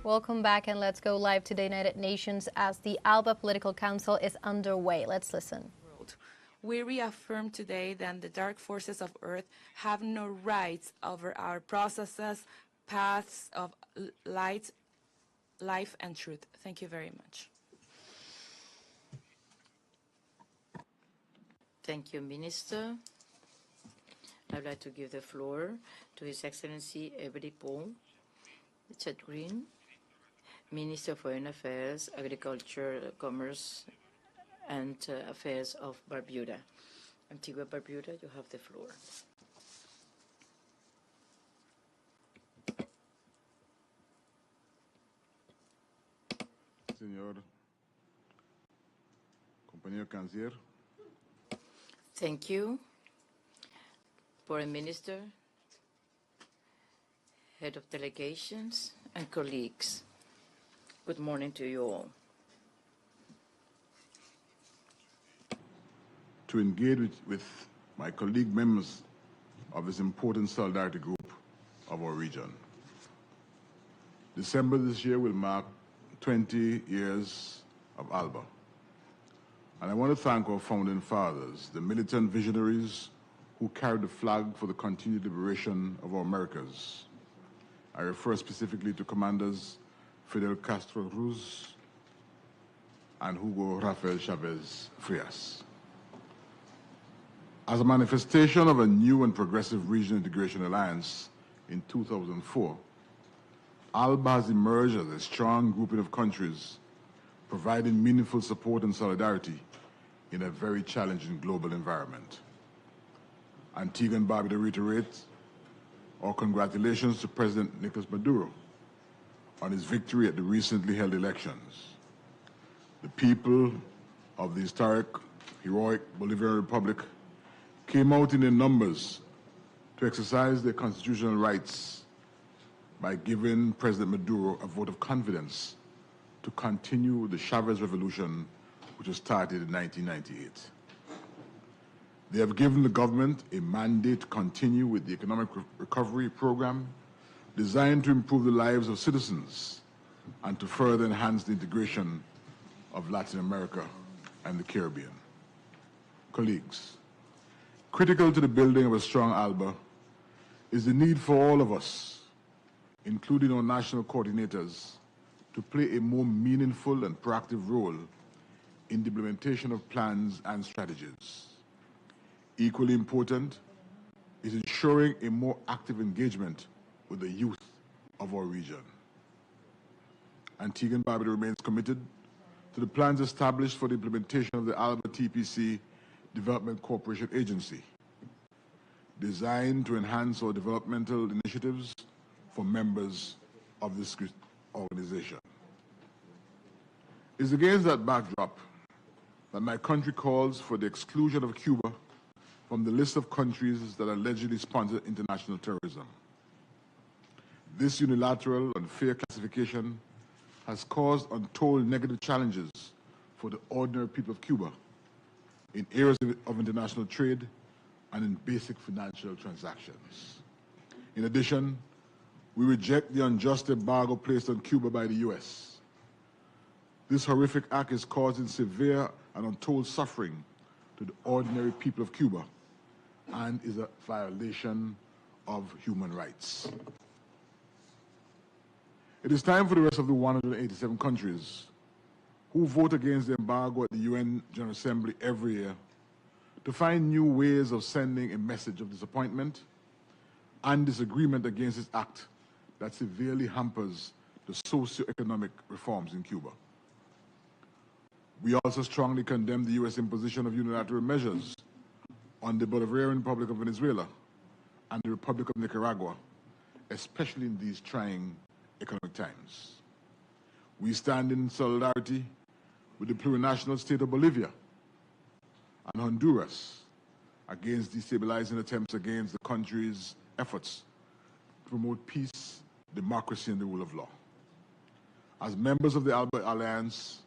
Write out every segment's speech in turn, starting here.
Welcome back, and let's go live to the United Nations as the ALBA Political Council is underway. Let's listen. We reaffirm today that the dark forces of Earth have no rights over our processes, paths of light, life, and truth. Thank you very much. Thank you, Minister. I'd like to give the floor to His Excellency Ebony Paul Chatgreen, Minister of Foreign Affairs, Agriculture, Commerce, and Affairs of Barbuda. Antigua Barbuda, you have the floor. Señor compañero Canciller. Thank you, Foreign Minister, Head of Delegations, and colleagues. Good morning to you all. To engage with my colleague members of this important solidarity group of our region. December this year will mark 20 years of ALBA. And I want to thank our founding fathers, the militant visionaries who carried the flag for the continued liberation of our Americas. I refer specifically to Commanders Fidel Castro Cruz and Hugo Rafael Chavez Frias. As a manifestation of a new and progressive regional integration alliance in 2004, ALBA has emerged as a strong grouping of countries providing meaningful support and solidarity in a very challenging global environment. Antigua and Barbuda reiterate our congratulations to President Nicolas Maduro on his victory at the recently held elections. The people of the historic, heroic Bolivarian Republic came out in their numbers to exercise their constitutional rights by giving President Maduro a vote of confidence to continue the Chavez Revolution, which was started in 1998. They have given the government a mandate to continue with the economic recovery program designed to improve the lives of citizens and to further enhance the integration of Latin America and the Caribbean. Colleagues, critical to the building of a strong ALBA is the need for all of us, including our national coordinators, to play a more meaningful and proactive role in the implementation of plans and strategies. Equally important is ensuring a more active engagement with the youth of our region. Antigua and Barbuda remains committed to the plans established for the implementation of the ALBA-TCP Development Cooperation Agency, designed to enhance our developmental initiatives for members of this organization. It's against that backdrop that my country calls for the exclusion of Cuba from the list of countries that allegedly sponsor international terrorism. This unilateral and unfair classification has caused untold negative challenges for the ordinary people of Cuba in areas of international trade and in basic financial transactions. In addition, we reject the unjust embargo placed on Cuba by the U.S. This horrific act is causing severe and untold suffering to the ordinary people of Cuba and is a violation of human rights. It is time for the rest of the 187 countries who vote against the embargo at the UN General Assembly every year to find new ways of sending a message of disappointment and disagreement against this act that severely hampers the socio-economic reforms in Cuba. We also strongly condemn the U.S. imposition of unilateral measures on the Bolivarian Republic of Venezuela and the Republic of Nicaragua, especially in these trying economic times. We stand in solidarity with the plurinational state of Bolivia and Honduras against destabilizing attempts against the country's efforts to promote peace, democracy, and the rule of law. As members of the ALBA Alliance,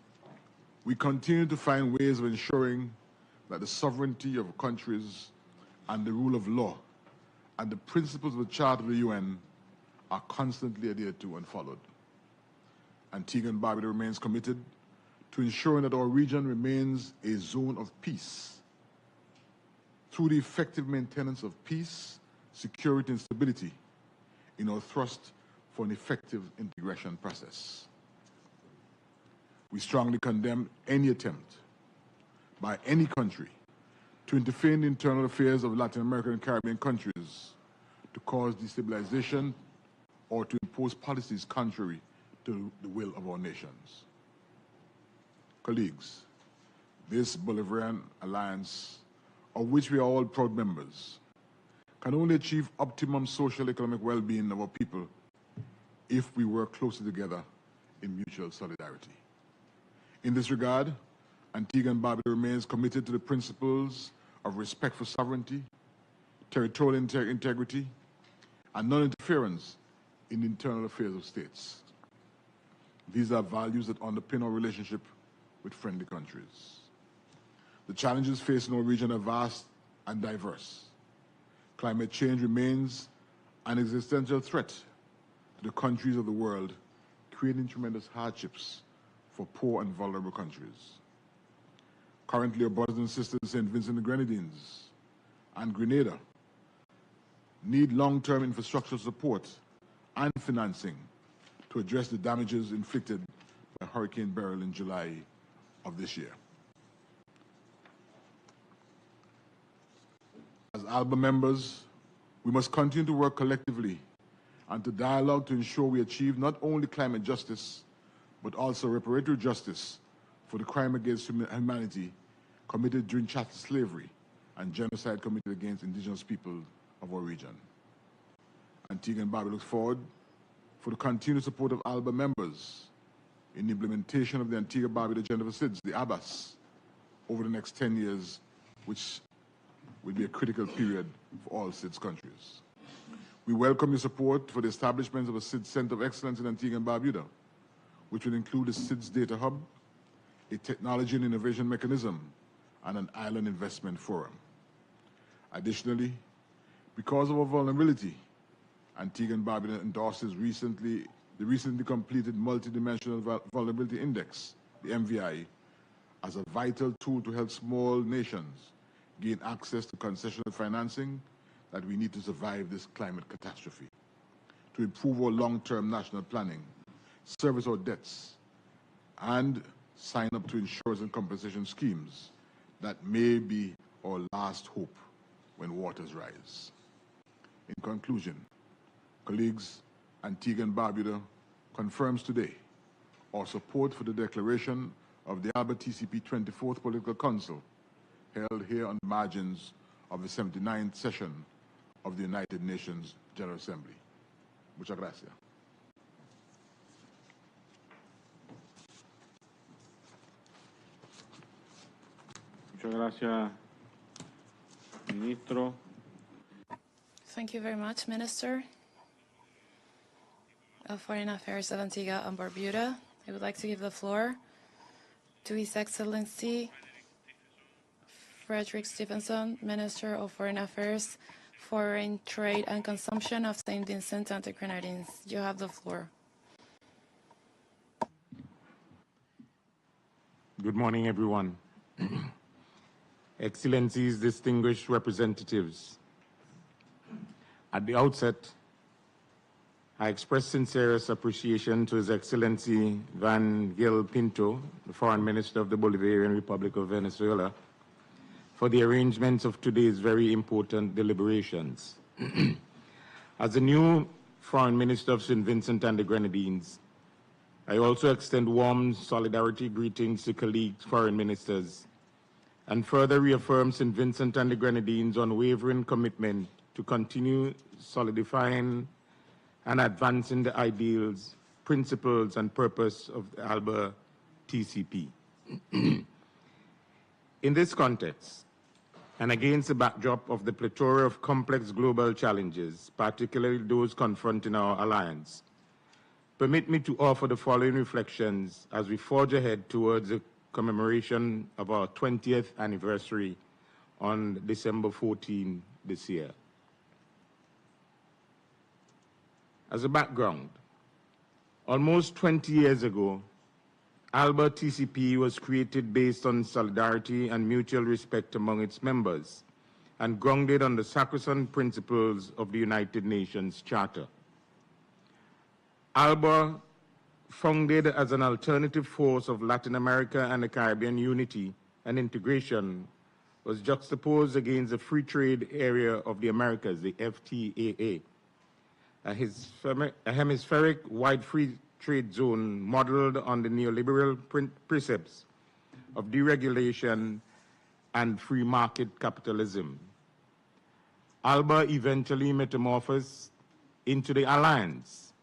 we continue to find ways of ensuring that the sovereignty of countries and the rule of law and the principles of the Charter of the UN are constantly adhered to and followed. Antigua and Barbuda remains committed to ensuring that our region remains a zone of peace through the effective maintenance of peace, security, and stability in our thrust for an effective integration process. We strongly condemn any attempt by any country to interfere in the internal affairs of Latin American and Caribbean countries to cause destabilization or to impose policies contrary to the will of our nations. Colleagues, this Bolivarian alliance, of which we are all proud members, can only achieve optimum social economic well-being of our people if we work closely together in mutual solidarity. In this regard, Antigua and Barbuda remains committed to the principles of respect for sovereignty, territorial integrity, and non-interference in the internal affairs of states. These are values that underpin our relationship with friendly countries. The challenges facing our region are vast and diverse. Climate change remains an existential threat to the countries of the world, creating tremendous hardships for poor and vulnerable countries. Currently, our brothers and sisters in St. Vincent and the Grenadines and Grenada need long-term infrastructural support and financing to address the damages inflicted by Hurricane Beryl in July of this year. As ALBA members, we must continue to work collectively and to dialogue to ensure we achieve not only climate justice, but also reparatory justice for the crime against humanity committed during chattel slavery and genocide committed against indigenous people of our region. Antigua and Barbuda looks forward for the continued support of ALBA members in the implementation of the Antigua-Barbuda Agenda for SIDS, the ABAS, over the next 10 years, which will be a critical period for all SIDS countries. We welcome your support for the establishment of a SIDS Center of Excellence in Antigua and Barbuda, which will include a SIDS Data Hub, a Technology and Innovation Mechanism, and an Island Investment Forum. Additionally, because of our vulnerability, Antigua and Barbuda endorses the recently completed Multidimensional Vulnerability Index, the MVI, as a vital tool to help small nations gain access to concessional financing that we need to survive this climate catastrophe, to improve our long-term national planning, service our debts, and sign up to insurance and compensation schemes that may be our last hope when waters rise. In conclusion, colleagues, Antigua and Barbuda confirms today our support for the declaration of the ALBA-TCP 24th Political Council held here on the margins of the 79th session of the United Nations General Assembly. Muchas gracias. Muchas gracias, Ministro. Thank you very much, Minister of Foreign Affairs of Antigua and Barbuda. I would like to give the floor to His Excellency Frederick Stephenson, Minister of Foreign Affairs, Foreign Trade and Consumption of St. Vincent and the Grenadines. You have the floor. Good morning, everyone. Excellencies, distinguished representatives. At the outset, I express sincerest appreciation to His Excellency Van Gil Pinto, the Foreign Minister of the Bolivarian Republic of Venezuela, for the arrangements of today's very important deliberations. As the new Foreign Minister of St. Vincent and the Grenadines, I also extend warm solidarity greetings to colleagues, foreign ministers, and further reaffirm St. Vincent and the Grenadines' unwavering commitment to continue solidifying and advancing the ideals, principles, and purpose of the ALBA-TCP. In this context, and against the backdrop of the plethora of complex global challenges, particularly those confronting our alliance, permit me to offer the following reflections as we forge ahead towards the commemoration of our 20th anniversary on December 14 this year. As a background, Almost 20 years ago, ALBA-TCP was created based on solidarity and mutual respect among its members and grounded on the sacrosanct principles of the United Nations Charter. ALBA, founded as an alternative force of Latin America and the Caribbean unity and integration, was juxtaposed against the free trade area of the Americas, the FTAA, a hemispheric wide free trade zone modeled on the neoliberal precepts of deregulation and free market capitalism. ALBA eventually metamorphosed into the alliance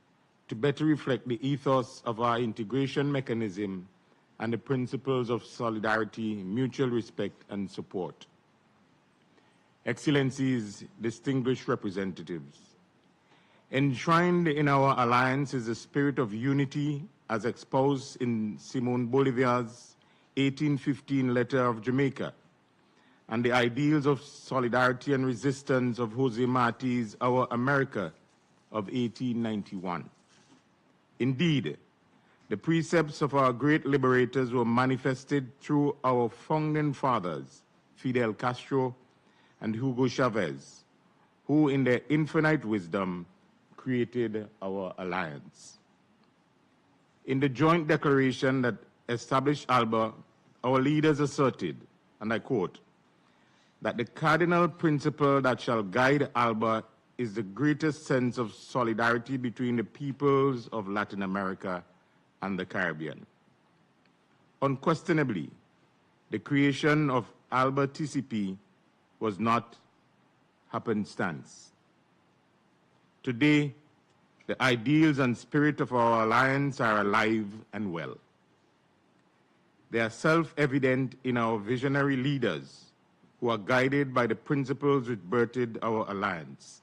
to better reflect the ethos of our integration mechanism and the principles of solidarity, mutual respect, and support. Excellencies, distinguished representatives, enshrined in our alliance is the spirit of unity as exposed in Simon Bolivar's 1815 letter of Jamaica, and the ideals of solidarity and resistance of Jose Marti's Our America of 1891. Indeed, the precepts of our great liberators were manifested through our founding fathers, Fidel Castro and Hugo Chavez, who in their infinite wisdom created our alliance. In the joint declaration that established ALBA, our leaders asserted, and I quote, that the cardinal principle that shall guide ALBA is the greatest sense of solidarity between the peoples of Latin America and the Caribbean. Unquestionably, the creation of ALBA-TCP was not happenstance. Today, the ideals and spirit of our alliance are alive and well. They are self-evident in our visionary leaders who are guided by the principles which birthed our alliance.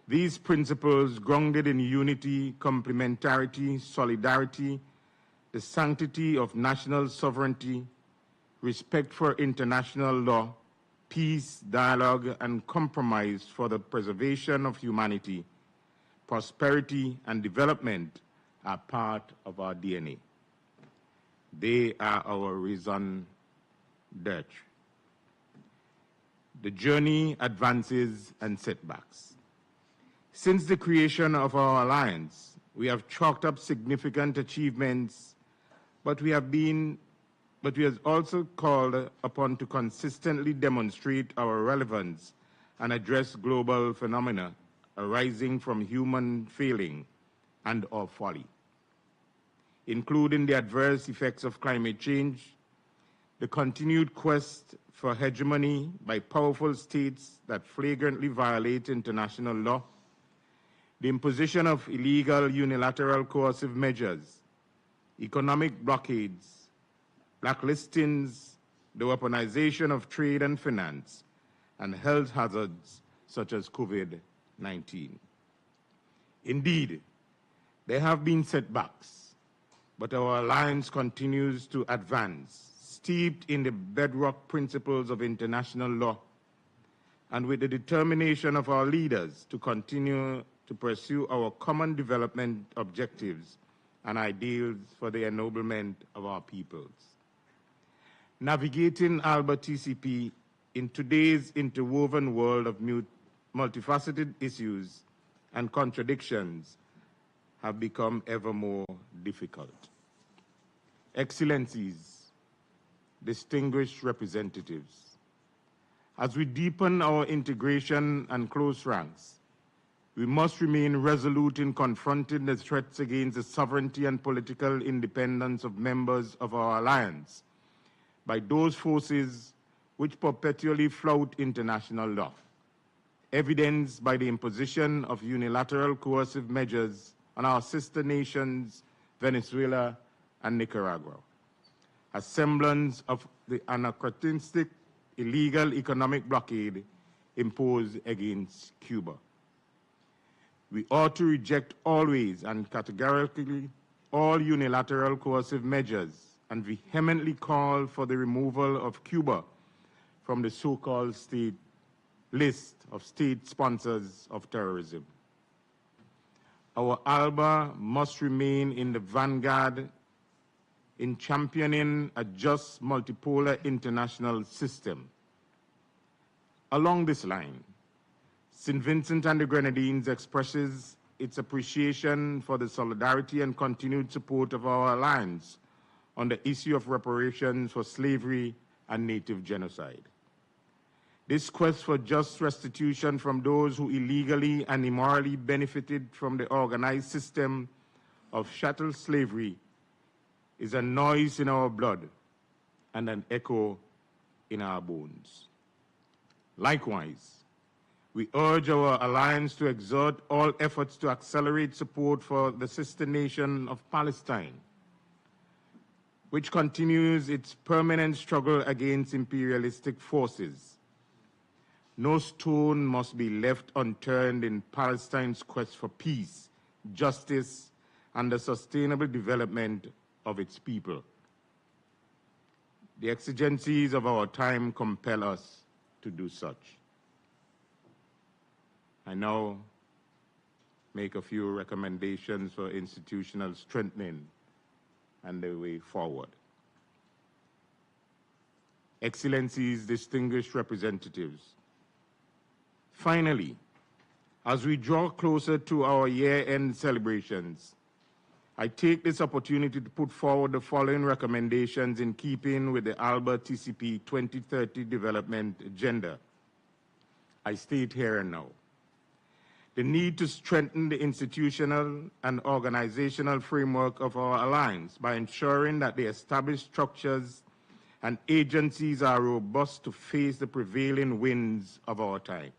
These principles, grounded in unity, complementarity, solidarity, the sanctity of national sovereignty, respect for international law, peace, dialogue, and compromise for the preservation of humanity, prosperity, and development are part of our DNA. They are our raison d'etre. The journey, advances, and setbacks. Since the creation of our alliance, we have chalked up significant achievements, but we have also called upon to consistently demonstrate our relevance and address global phenomena arising from human failing and or folly, including the adverse effects of climate change, the continued quest for hegemony by powerful states that flagrantly violate international law, the imposition of illegal unilateral coercive measures, economic blockades, blacklistings, the weaponization of trade and finance, and health hazards such as COVID-19. Indeed, there have been setbacks, but our alliance continues to advance, steeped in the bedrock principles of international law, and with the determination of our leaders to continue to pursue our common development objectives and ideals for the ennoblement of our peoples. Navigating ALBA-TCP in today's interwoven world of multifaceted issues and contradictions have become ever more difficult. Excellencies, distinguished representatives, as we deepen our integration and close ranks, we must remain resolute in confronting the threats against the sovereignty and political independence of members of our alliance by those forces which perpetually flout international law, evidenced by the imposition of unilateral coercive measures on our sister nations, Venezuela and Nicaragua, a semblance of the anachronistic illegal economic blockade imposed against Cuba. We ought to reject always and categorically all unilateral coercive measures and vehemently call for the removal of Cuba from the so-called list of state sponsors of terrorism. our ALBA must remain in the vanguard in championing a just multipolar international system. Along this line, St. Vincent and the Grenadines expresses its appreciation for the solidarity and continued support of our alliance on the issue of reparations for slavery and native genocide. This quest for just restitution from those who illegally and immorally benefited from the organized system of chattel slavery is a noise in our blood and an echo in our bones. Likewise, we urge our alliance to exert all efforts to accelerate support for the sister nation of Palestine, which continues its permanent struggle against imperialistic forces. No stone must be left unturned in Palestine's quest for peace, justice, and the sustainable development of its people. The exigencies of our time compel us to do such. I now make a few recommendations for institutional strengthening and the way forward. Excellencies, distinguished representatives, finally, as we draw closer to our year-end celebrations, I take this opportunity to put forward the following recommendations in keeping with the ALBA-TCP 2030 development agenda. I state here and now: the need to strengthen the institutional and organizational framework of our alliance by ensuring that the established structures and agencies are robust to face the prevailing winds of our time.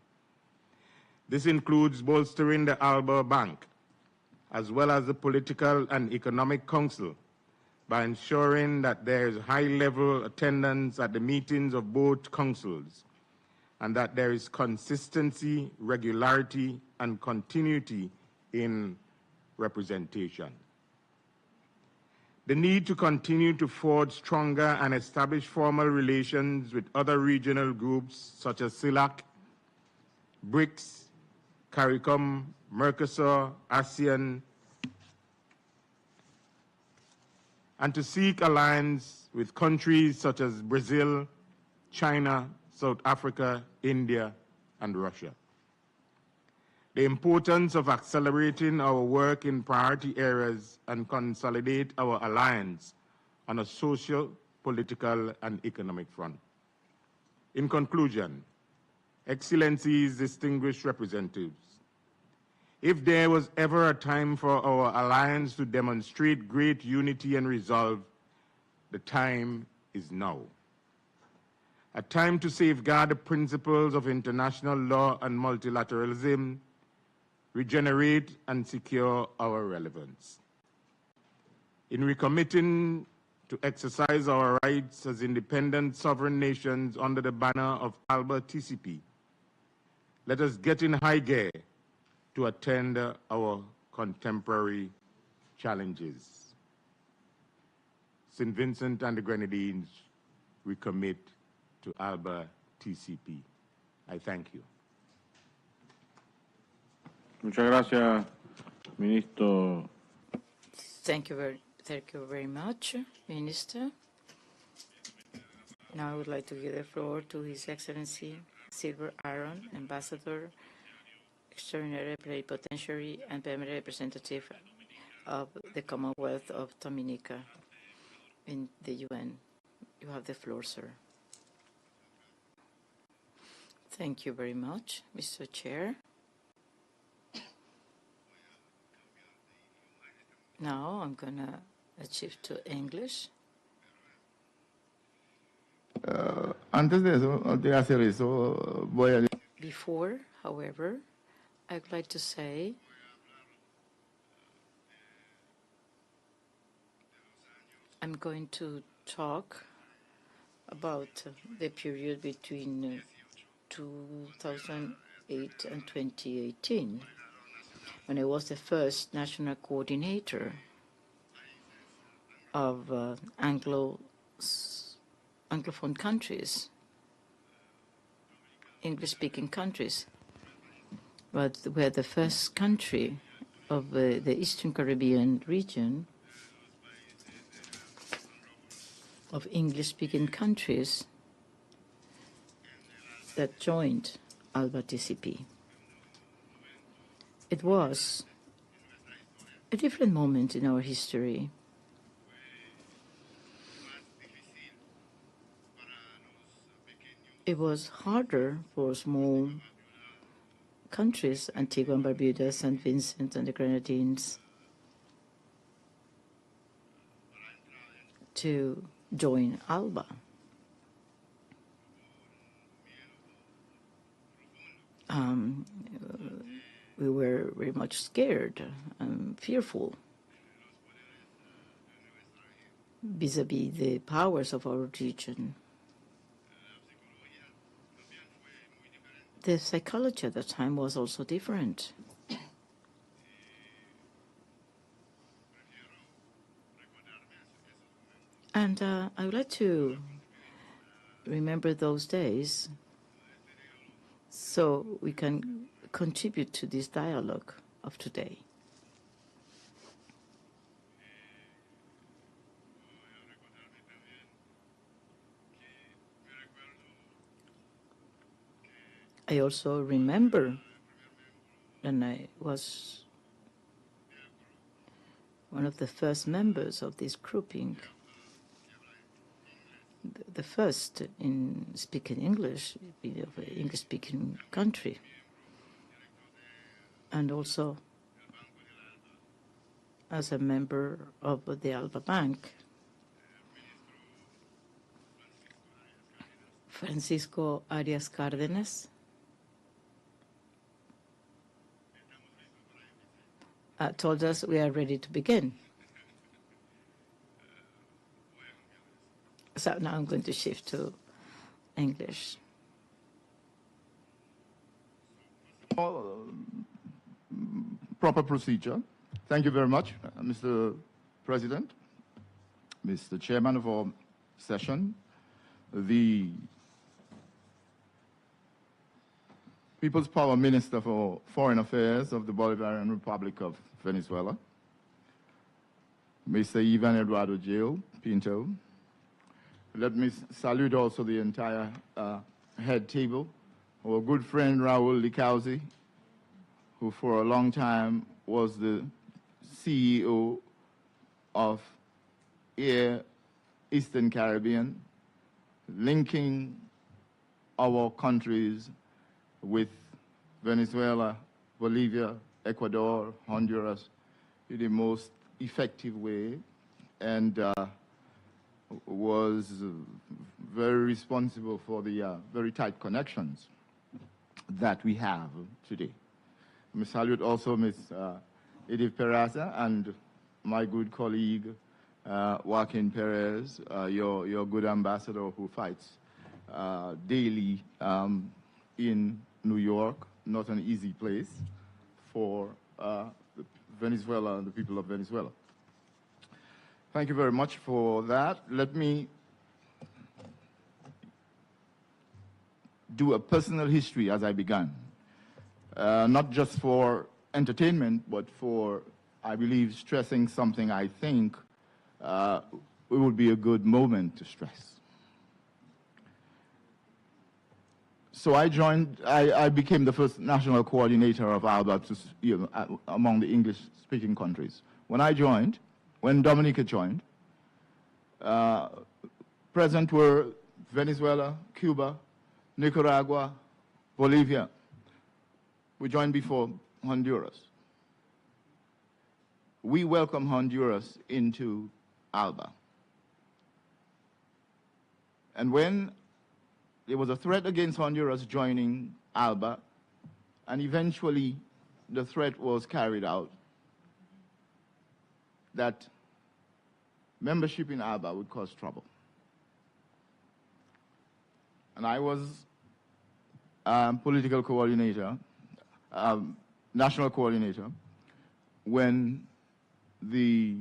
This includes bolstering the ALBA Bank, as well as the Political and Economic Council, by ensuring that there is high-level attendance at the meetings of both councils, and that there is consistency, regularity, and continuity in representation. The need to continue to forge stronger and establish formal relations with other regional groups such as CELAC, BRICS, CARICOM, Mercosur, ASEAN, and to seek alliance with countries such as Brazil, China, South Africa, India, and Russia. The importance of accelerating our work in priority areas and consolidate our alliance on a social, political, and economic front. In conclusion, Excellencies, distinguished representatives, if there was ever a time for our alliance to demonstrate great unity and resolve, the time is now. A time to safeguard the principles of international law and multilateralism, regenerate and secure our relevance. In recommitting to exercise our rights as independent sovereign nations under the banner of ALBA-TCP, let us get in high gear to attend our contemporary challenges. St. Vincent and the Grenadines, we commit to ALBA-TCP. I thank you. Muchas gracias, Ministro. Thank you very much, Minister. Now I would like to give the floor to His Excellency Silver Aaron, Ambassador, Extraordinary Plenipotentiary, and Permanent Representative of the Commonwealth of Dominica in the UN. You have the floor, sir. Thank you very much, Mr. Chair. Now I'm going to shift to English. Antes de hacer eso, voy a... Before, however, I'd like to say I'm going to talk about the period between 2008 and 2018, when I was the first national coordinator of Anglophone countries, English-speaking countries, but we're the first country of the Eastern Caribbean region of English-speaking countries that joined ALBA-TCP. It was a different moment in our history. It was harder for small countries, Antigua and Barbuda, St. Vincent and the Grenadines, to join ALBA. We were very much scared and fearful vis-à-vis the powers of our region. The psychology at the time was also different. And I would like to remember those days so we can contribute to this dialogue of today. I also remember when I was one of the first members of this grouping, the first in speaking English, of an English-speaking country, and also as a member of the ALBA Bank. Francisco Arias Cárdenas told us we are ready to begin. So now I'm going to shift to English. Proper procedure. Thank you very much, Mr. President, Mr. Chairman of our session, the People's Power Minister for Foreign Affairs of the Bolivarian Republic of Venezuela, Mr. Ivan Eduardo Gil Pinto. Let me salute also the entire head table, our good friend Raul Licauzi, who for a long time was the CEO of Air Eastern Caribbean, linking our countries with Venezuela, Bolivia, Ecuador, Honduras in the most effective way, and was very responsible for the very tight connections that we have today. I salute also Ms. Edith Peraza and my good colleague Joaquin Perez, your good ambassador who fights daily in New York, not an easy place for Venezuela and the people of Venezuela. Thank you very much for that. Let me do a personal history as I began. Not just for entertainment, but for, I believe, stressing something I think it would be a good moment to stress. So I became the first national coordinator of ALBA among the English-speaking countries. When Dominica joined, present were Venezuela, Cuba, Nicaragua, Bolivia. We joined before Honduras. We welcome Honduras into ALBA. And when there was a threat against Honduras joining ALBA, and eventually the threat was carried out, that membership in ALBA would cause trouble. And I was political coordinator, national coordinator, when the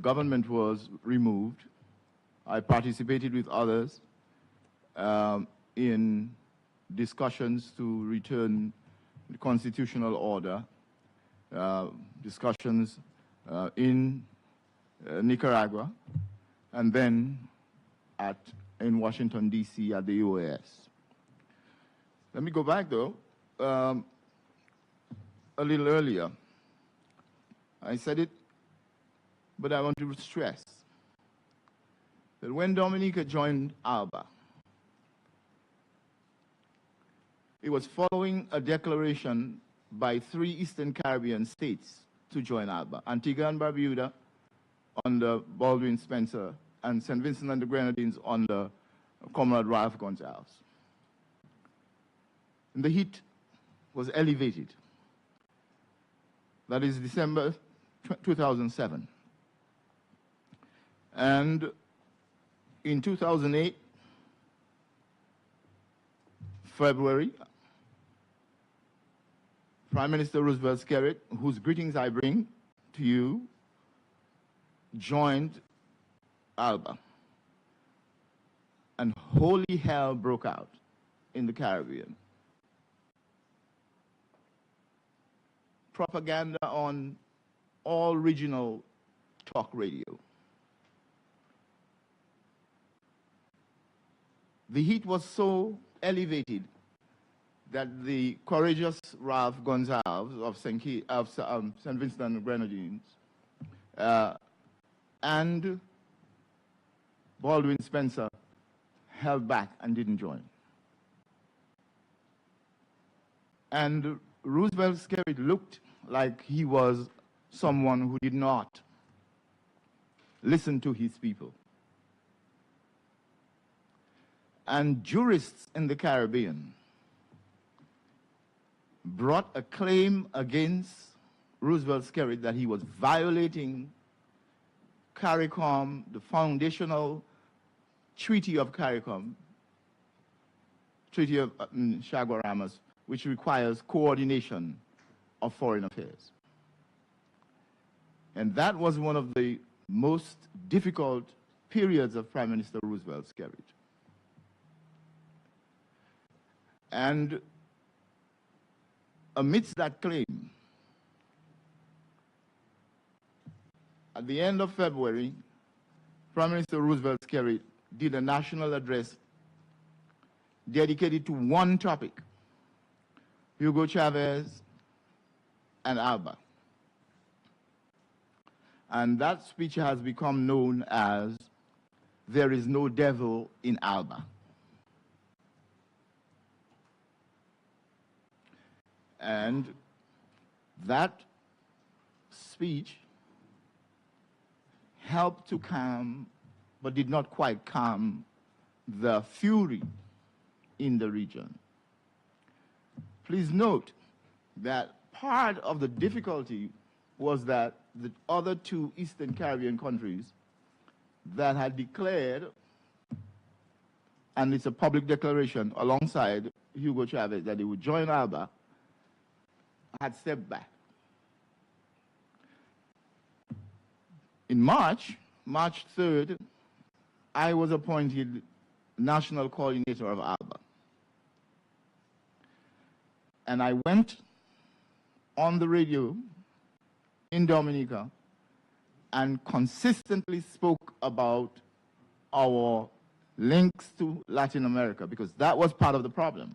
government was removed. I participated with others in discussions to return the constitutional order discussions in Nicaragua, and then in Washington, D.C. at the UAS. Let me go back, though, a little earlier. I said it, but I want to stress that when Dominica joined ALBA, it was following a declaration by 3 Eastern Caribbean states to join ALBA: Antigua and Barbuda under Baldwin Spencer, and St. Vincent and the Grenadines under Comrade Ralph Gonzalez. And the heat was elevated. That is December 2007. And in 2008, February, Prime Minister Roosevelt Skerrit, whose greetings I bring to you, joined ALBA. And holy hell broke out in the Caribbean. Propaganda on all regional talk radio. The heat was so elevated that the courageous Ralph Gonzalez of St. Vincent and the Grenadines and Baldwin Spencer held back and didn't join. And Roosevelt Skerrit looked like he was someone who did not listen to his people. And jurists in the Caribbean brought a claim against Roosevelt Skerrit that he was violating CARICOM, the foundational Treaty of CARICOM, Treaty of Chaguaramas, which requires coordination of foreign affairs. And that was one of the most difficult periods of Prime Minister Roosevelt Skerrit. And amidst that claim, at the end of February, Prime Minister Roosevelt Skerrit did a national address dedicated to one topic: Hugo Chavez and ALBA. And that speech has become known as "There is no devil in ALBA." And that speech helped to calm, but did not quite calm, the fury in the region. Please note that part of the difficulty was that the other 2 Eastern Caribbean countries that had declared, and it's a public declaration alongside Hugo Chavez, that they would join ALBA, had stepped back. In March 3rd, I was appointed national coordinator of ALBA. And I went on the radio in Dominica and consistently spoke about our links to Latin America, because that was part of the problem.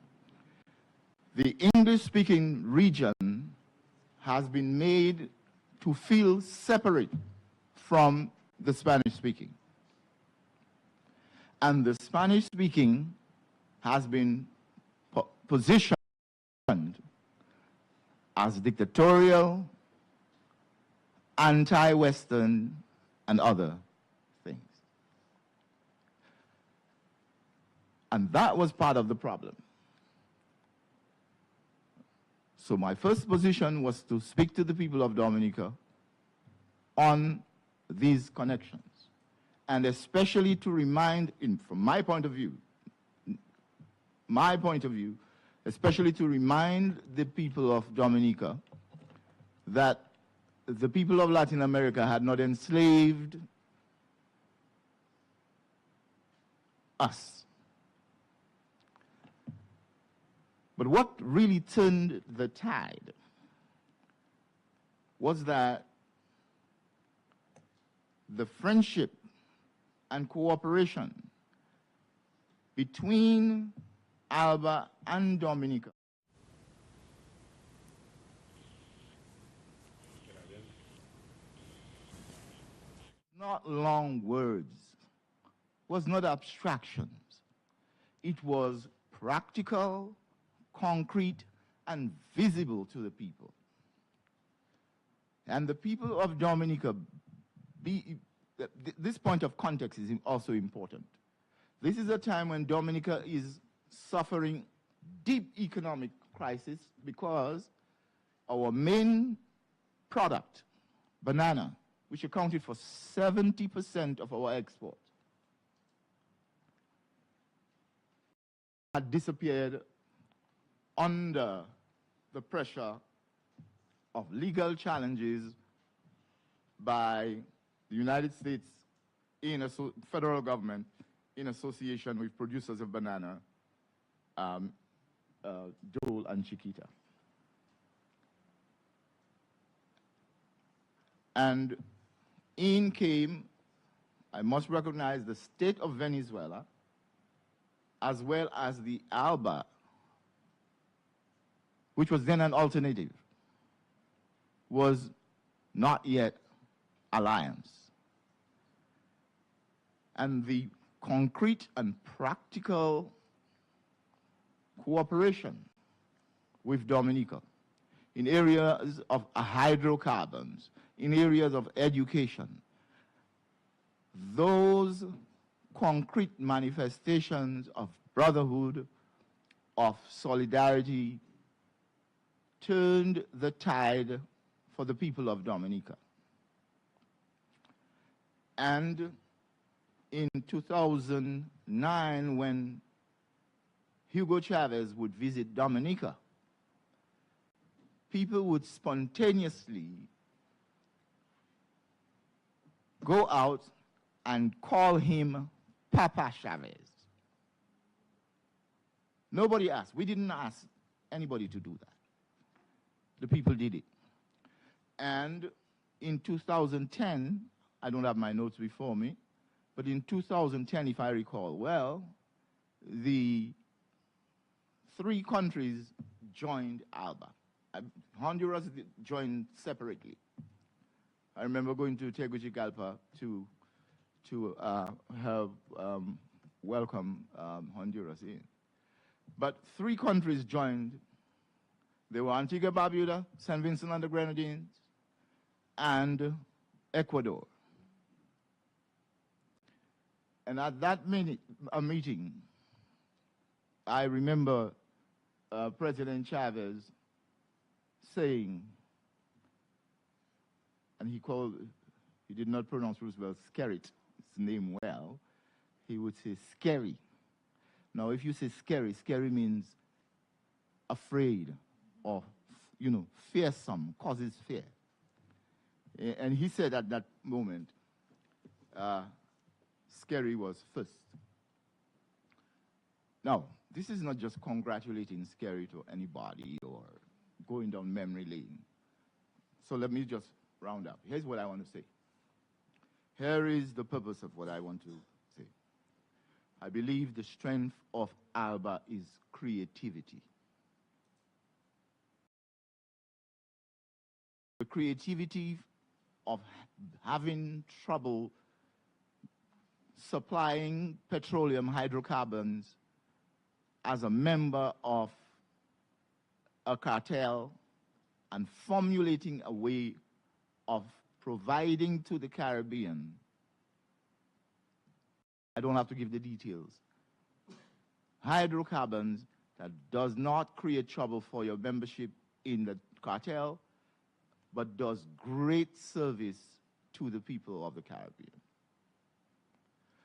The English-speaking region has been made to feel separate from the Spanish-speaking. And the Spanish-speaking has been positioned as dictatorial, anti-Western, and other things. And that was part of the problem. So my first position was to speak to the people of Dominica on these connections, and especially to remind, from my point of view, especially to remind the people of Dominica that the people of Latin America had not enslaved us. But what really turned the tide was that the friendship and cooperation between ALBA and Dominica not long words, was not abstractions. It was practical, concrete, and visible to the people. And the people of Dominica, this point of context is also important. This is a time when Dominica is suffering deep economic crisis because our main product, banana, which accounted for 70% of our export, had disappeared under the pressure of legal challenges by the United States federal government in association with producers of banana, Dole and Chiquita. And in came, I must recognize, the state of Venezuela, as well as the ALBA, which was then an alternative, was not yet alliance. And the concrete and practical cooperation with Dominica in areas of hydrocarbons, in areas of education, those concrete manifestations of brotherhood, of solidarity, turned the tide for the people of Dominica. And in 2009, when Hugo Chavez would visit Dominica, people would spontaneously go out and call him Papa Chavez. Nobody asked. We didn't ask anybody to do that. The people did it. And in 2010, I don't have my notes before me, but in 2010, if I recall well, the 3 countries joined ALBA. Honduras joined separately. I remember going to Tegucigalpa to have welcome Honduras in. But 3 countries joined. They were Antigua Barbuda, St. Vincent and the Grenadines, and Ecuador. And at that meeting, I remember President Chavez saying, and he did not pronounce Roosevelt Skerritt's name well, he would say scary. Now, if you say scary, scary means afraid or, fearsome, causes fear. And he said at that moment, scary was first. Now, this is not just congratulating Scary to anybody or going down memory lane. So let me just round up. Here's what I want to say. Here is the purpose of what I want to say. I believe the strength of ALBA is creativity. The creativity of having trouble supplying petroleum hydrocarbons as a member of a cartel and formulating a way of providing to the Caribbean. I don't have to give the details. Hydrocarbons that does not create trouble for your membership in the cartel, but does great service to the people of the Caribbean.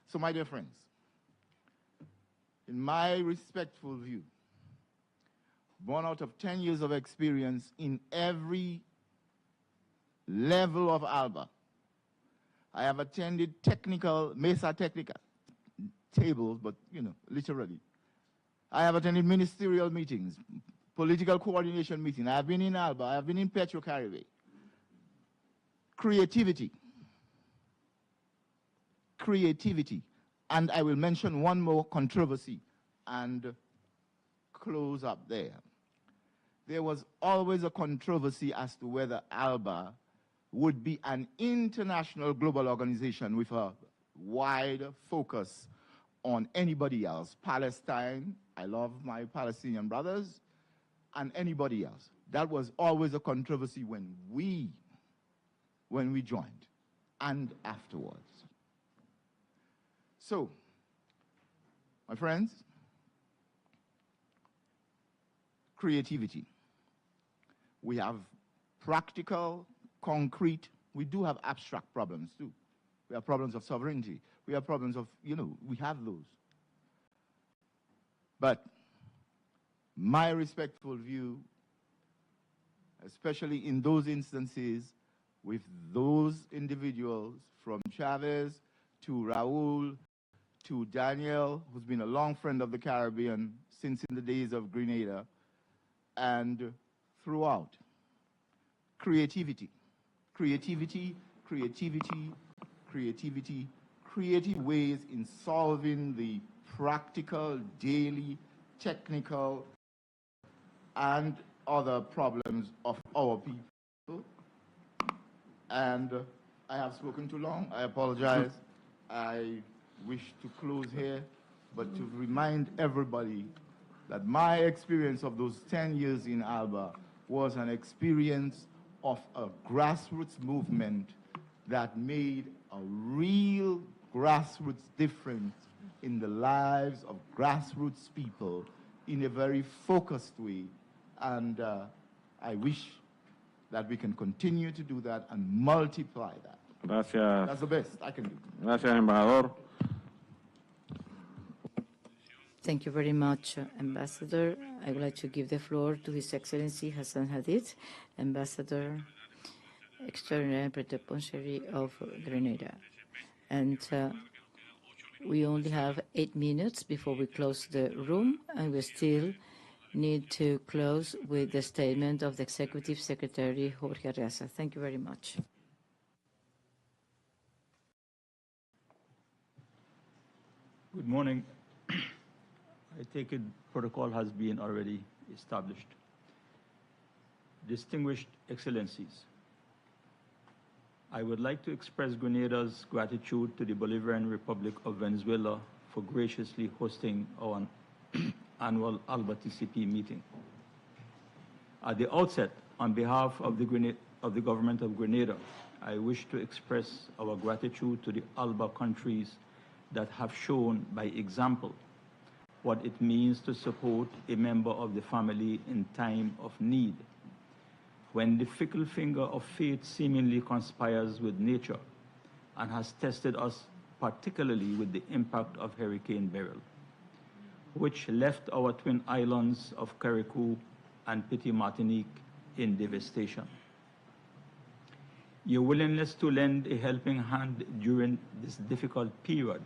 So, my dear friends, in my respectful view, born out of 10 years of experience in every level of ALBA, I have attended Mesa Technica tables, but, literally. I have attended ministerial meetings, political coordination meetings. I have been in ALBA, I have been in Petro-Caribbean. Creativity. Creativity. And I will mention one more controversy and close up there. There was always a controversy as to whether ALBA would be an international global organization with a wide focus on anybody else. Palestine, I love my Palestinian brothers, and anybody else. That was always a controversy when we joined and afterwards. So, my friends, creativity. We have practical, concrete, we do have abstract problems too. We have problems of sovereignty. We have problems of, we have those. But my respectful view, especially in those instances with those individuals from Chavez to Raul to Daniel, who's been a long friend of the Caribbean since in the days of Grenada, and throughout, creativity, creativity, creativity, creativity, creative ways in solving the practical, daily, technical, and other problems of our people. And I have spoken too long. I apologize. I wish to close here, but to remind everybody that my experience of those 10 years in ALBA was an experience of a grassroots movement that made a real grassroots difference in the lives of grassroots people in a very focused way. And I wish that we can continue to do that and multiply that. Gracias. That's the best I can do. Gracias, embajador. Thank you very much, Ambassador. I would like to give the floor to His Excellency Hassan Hadid, Ambassador Extraordinary Plenipotentiary of Grenada. And we only have 8 minutes before we close the room, and we still need to close with the statement of the Executive Secretary, Jorge Arreaza. Thank you very much. Good morning. I take it protocol has been already established. Distinguished Excellencies, I would like to express Grenada's gratitude to the Bolivarian Republic of Venezuela for graciously hosting our annual ALBA-TCP meeting. At the outset, on behalf of the government of Grenada, I wish to express our gratitude to the ALBA countries that have shown by example what it means to support a member of the family in time of need. When the fickle finger of fate seemingly conspires with nature and has tested us particularly with the impact of Hurricane Beryl, which left our twin islands of Carriacou and Petit Martinique in devastation. Your willingness to lend a helping hand during this difficult period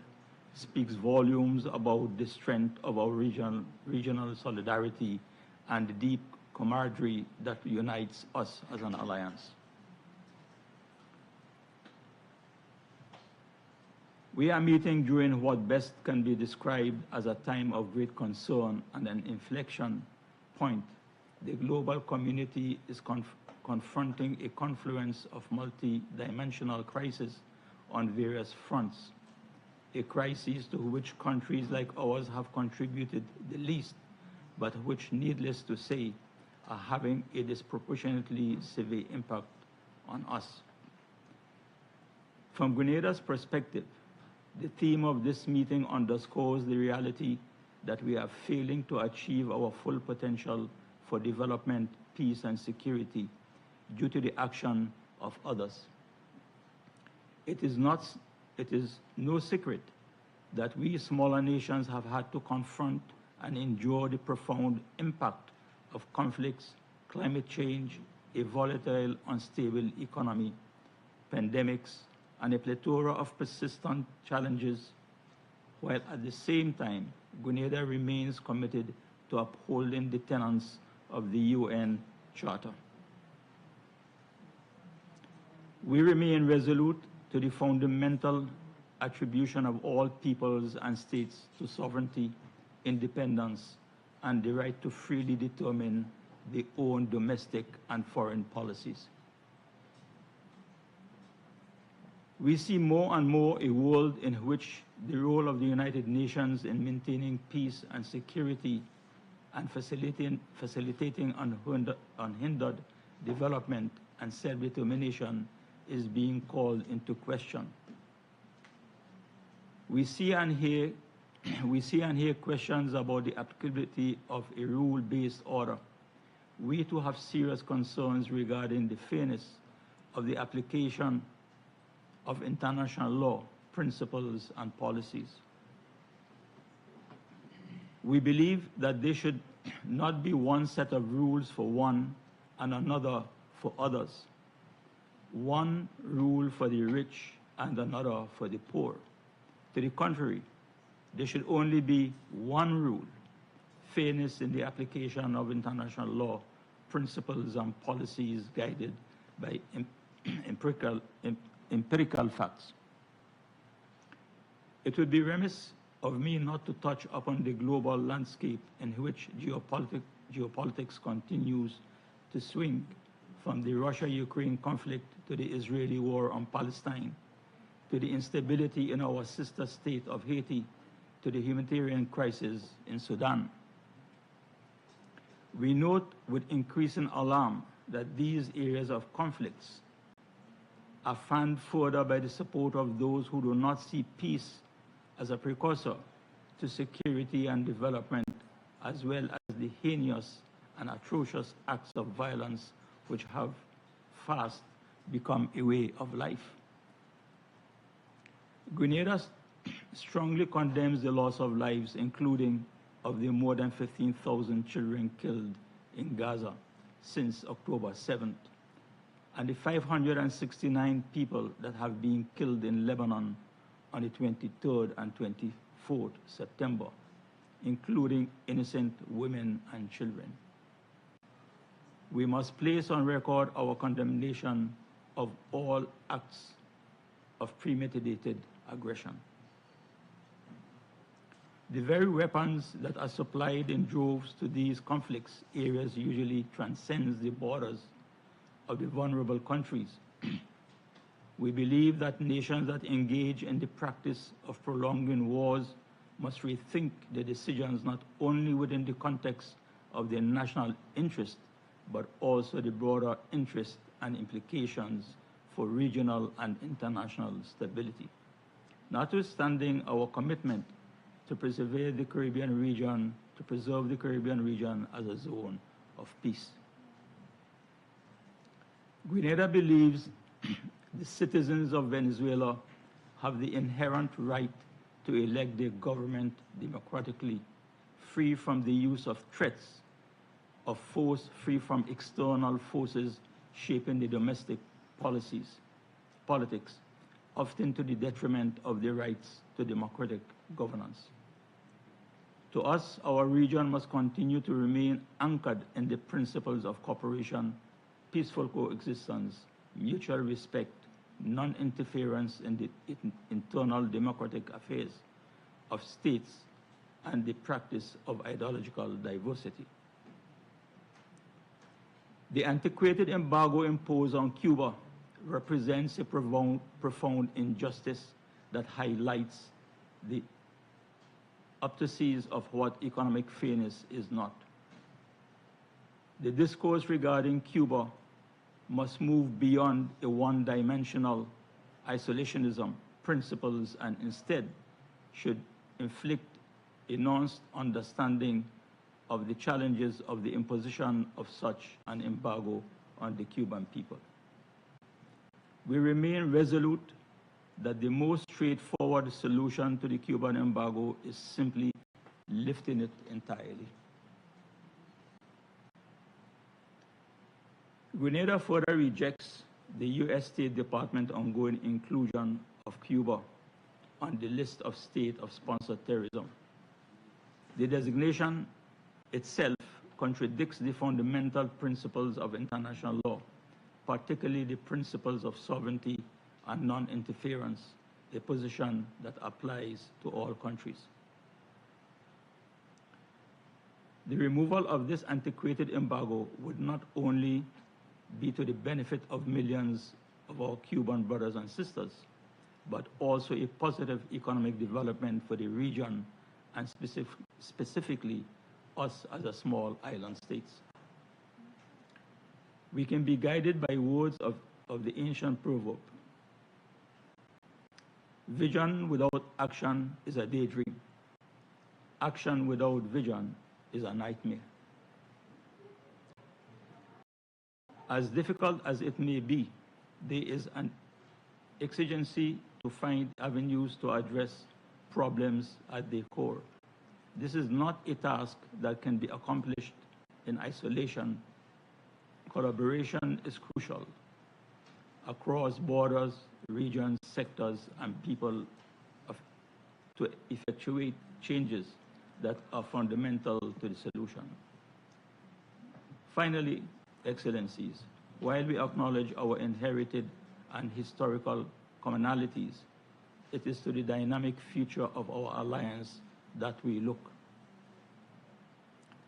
speaks volumes about the strength of our regional solidarity and the deep camaraderie that unites us as an alliance. We are meeting during what best can be described as a time of great concern and an inflection point. The global community is confronting a confluence of multi-dimensional crises on various fronts, a crisis to which countries like ours have contributed the least, but which, needless to say, are having a disproportionately severe impact on us. From Grenada's perspective, the theme of this meeting underscores the reality that we are failing to achieve our full potential for development, peace, and security due to the action of others. It is no secret that we smaller nations have had to confront and endure the profound impact of conflicts, climate change, a volatile, unstable economy, pandemics, and a plethora of persistent challenges, while at the same time, Grenada remains committed to upholding the tenets of the UN Charter. We remain resolute to the fundamental attribution of all peoples and states to sovereignty, independence, and the right to freely determine their own domestic and foreign policies. We see more and more a world in which the role of the United Nations in maintaining peace and security and facilitating unhindered development and self-determination is being called into question. We see and hear questions about the applicability of a rule-based order. We too have serious concerns regarding the fairness of the application of international law, principles, and policies. We believe that there should not be one set of rules for one and another for others. One rule for the rich and another for the poor. To the contrary, there should only be one rule, fairness in the application of international law, principles and policies guided by empirical facts. It would be remiss of me not to touch upon the global landscape in which geopolitics continues to swing from the Russia-Ukraine conflict to the Israeli war on Palestine, to the instability in our sister state of Haiti, to the humanitarian crisis in Sudan. We note with increasing alarm that these areas of conflicts are fanned further by the support of those who do not see peace as a precursor to security and development, as well as the heinous and atrocious acts of violence which have fast become a way of life. Grenada strongly condemns the loss of lives, including of the more than 15,000 children killed in Gaza since October 7th, and the 569 people that have been killed in Lebanon on the 23rd and 24th September, including innocent women and children. We must place on record our condemnation of all acts of premeditated aggression. The very weapons that are supplied in droves to these conflicts areas usually transcends the borders of the vulnerable countries. We believe that nations that engage in the practice of prolonging wars must rethink their decisions not only within the context of their national interest, but also the broader interest and implications for regional and international stability. Notwithstanding our commitment to preserve the Caribbean region as a zone of peace. Grenada believes the citizens of Venezuela have the inherent right to elect their government democratically, free from the use of threats of force, free from external forces shaping the domestic politics, often to the detriment of their rights to democratic governance. To us, our region must continue to remain anchored in the principles of cooperation, peaceful coexistence, mutual respect, non-interference in the internal democratic affairs of states, and the practice of ideological diversity. The antiquated embargo imposed on Cuba represents a profound injustice that highlights the obtusities of what economic fairness is not. The discourse regarding Cuba must move beyond a one-dimensional isolationism principles and instead should inflict a nuanced understanding of the challenges of the imposition of such an embargo on the Cuban people. We remain resolute that the most straightforward solution to the Cuban embargo is simply lifting it entirely. Grenada further rejects the U.S. State Department ongoing inclusion of Cuba on the list of states of sponsored terrorism. The designation itself contradicts the fundamental principles of international law, particularly the principles of sovereignty and non-interference, a position that applies to all countries. The removal of this antiquated embargo would not only be to the benefit of millions of our Cuban brothers and sisters, but also a positive economic development for the region and specifically us as a small island states. We can be guided by words of the ancient proverb. Vision without action is a daydream. Action without vision is a nightmare. As difficult as it may be, there is an exigency to find avenues to address problems at their core. This is not a task that can be accomplished in isolation. Collaboration is crucial across borders, regions, sectors, and people to effectuate changes that are fundamental to the solution. Finally, Excellencies, while we acknowledge our inherited and historical commonalities, it is to the dynamic future of our alliance that we look.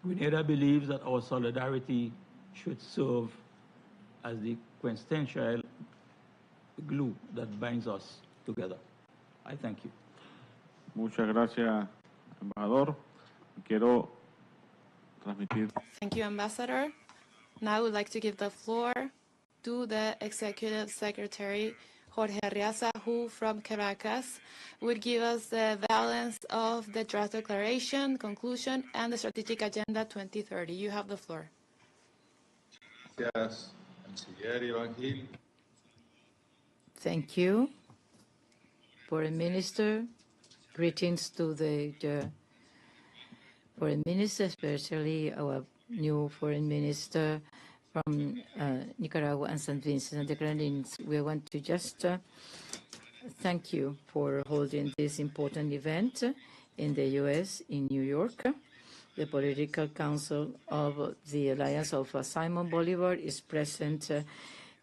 Grenada believes that our solidarity should serve as the quintessential glue that binds us together. I thank you. Muchas gracias, embajador. Quiero transmitir. Thank you, Ambassador. Now I would like to give the floor to the Executive Secretary, Jorge Arriaza, who from Caracas would give us the balance of the draft declaration, conclusion, and the strategic agenda 2030. You have the floor. Gracias, Canciller Iván Gil. Thank you, Foreign Minister. Greetings to the Foreign Minister, especially our new Foreign Minister from Nicaragua and St. Vincent and the Grenadines. We want to just thank you for holding this important event in the U.S., in New York. The Political Council of the Alliance of Simon Bolivar is present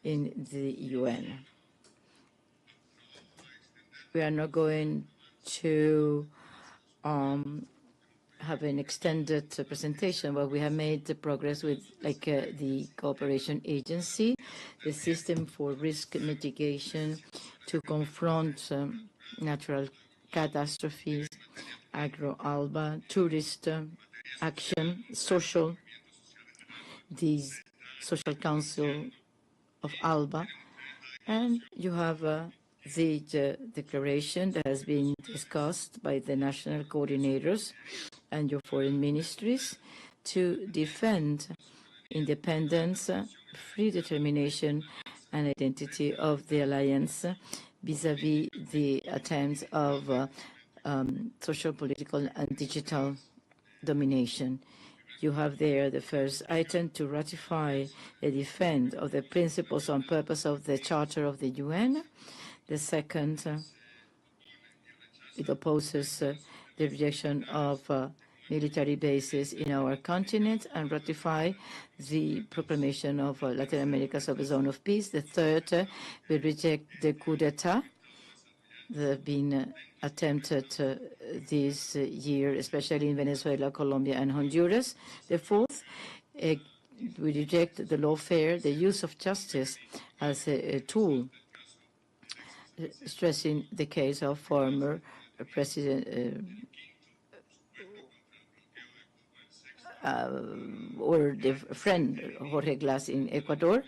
in the UN. We are not going to have an extended presentation, but we have made the progress with the cooperation agency, the system for risk mitigation to confront natural catastrophes, agro-ALBA, tourist action, the Social Council of ALBA, and you have the declaration that has been discussed by the national coordinators and your foreign ministries to defend independence, free determination, and identity of the alliance vis-à-vis the attempts of social, political, and digital domination. You have there the first item to ratify the defense of the principles and purpose of the Charter of the UN. The second, it opposes the rejection of military bases in our continent and ratify the proclamation of Latin America as a zone of peace. The third, we reject the coup d'etat that have been attempted this year, especially in Venezuela, Colombia, and Honduras. The fourth, we reject the lawfare, the use of justice as a tool, stressing the case of former President or the friend Jorge Glass in Ecuador,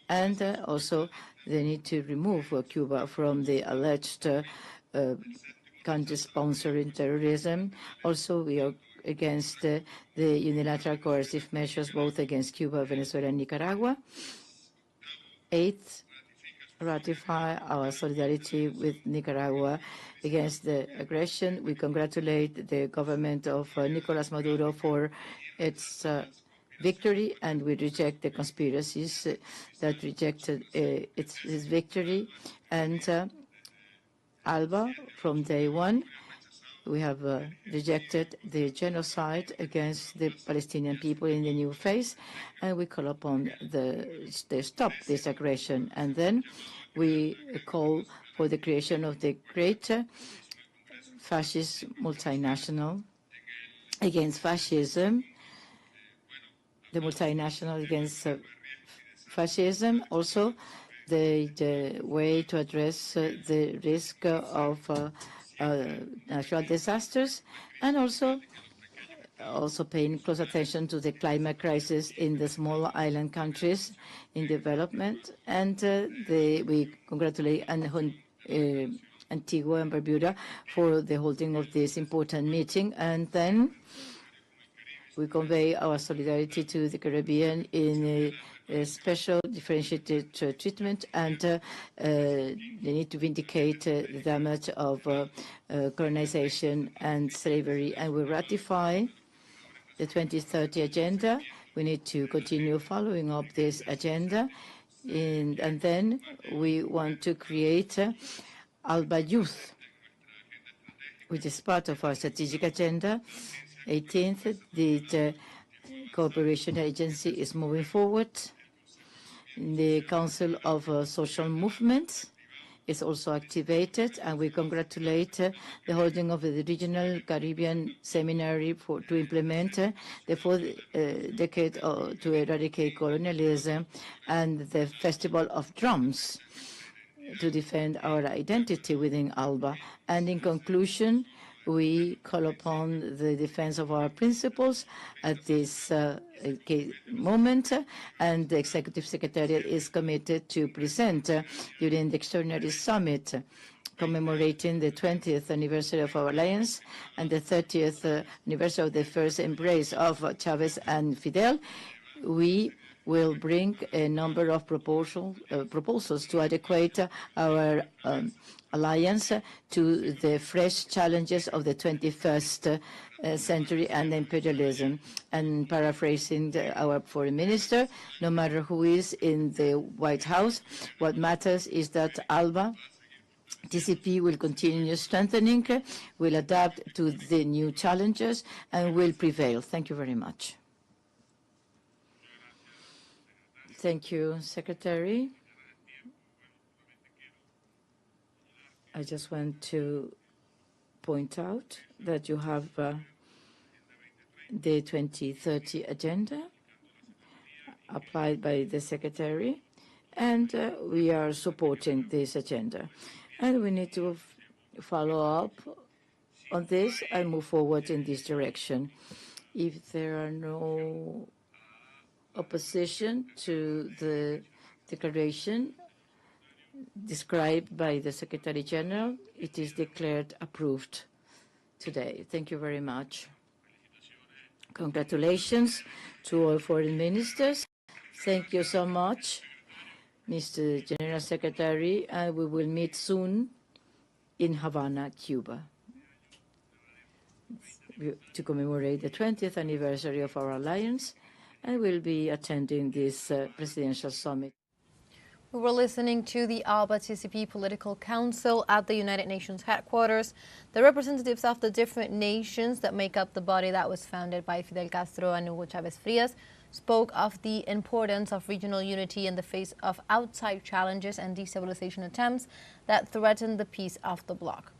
and also the need to remove Cuba from the alleged country sponsoring terrorism. Also, we are against the unilateral coercive measures both against Cuba, Venezuela, and Nicaragua. Eighth, ratify our solidarity with Nicaragua against the aggression. We congratulate the government of Nicolás Maduro for its victory, and we reject the conspiracies that rejected his victory. And ALBA, from day one, We have rejected the genocide against the Palestinian people in the new phase, and we call upon they stop this aggression. And then we call for the creation of the great fascist multinational against fascism, the multinational against fascism, also the way to address the risk of natural disasters, and also paying close attention to the climate crisis in the small island countries in development. And we congratulate Antigua and Barbuda for the holding of this important meeting. And then we convey our solidarity to the Caribbean in a special differentiated treatment, and the need to vindicate the damage of colonization and slavery. And we ratify the 2030 agenda. We need to continue following up this agenda. And then we want to create ALBA Youth, which is part of our strategic agenda. 18th, the cooperation agency is moving forward. The Council of Social Movements is also activated, and we congratulate the holding of the Regional Caribbean Seminary to implement the fourth decade to eradicate colonialism, and the Festival of Drums to defend our identity within ALBA. And in conclusion, we call upon the defense of our principles at this moment, and the Executive Secretariat is committed to present during the Extraordinary Summit commemorating the 20th anniversary of our alliance and the 30th anniversary of the first embrace of Chavez and Fidel. We will bring a number of proposals to adequate our alliance to the fresh challenges of the 21st century and imperialism. And paraphrasing our foreign minister, no matter who is in the White House, what matters is that ALBA-TCP will continue strengthening, will adapt to the new challenges, and will prevail. Thank you very much. Thank you, Secretary. I just want to point out that you have the 2030 agenda applied by the Secretary, and we are supporting this agenda. And we need to follow up on this and move forward in this direction. If there are no opposition to the declaration described by the Secretary General, it is declared approved today. Thank you very much. Congratulations to all foreign ministers. Thank you so much, Mr. General Secretary, and we will meet soon in Havana, Cuba, to commemorate the 20th anniversary of our alliance, and will be attending this presidential summit. We were listening to the ALBA-TCP Political Council at the United Nations headquarters. The representatives of the different nations that make up the body that was founded by Fidel Castro and Hugo Chavez Frias spoke of the importance of regional unity in the face of outside challenges and destabilization attempts that threaten the peace of the bloc.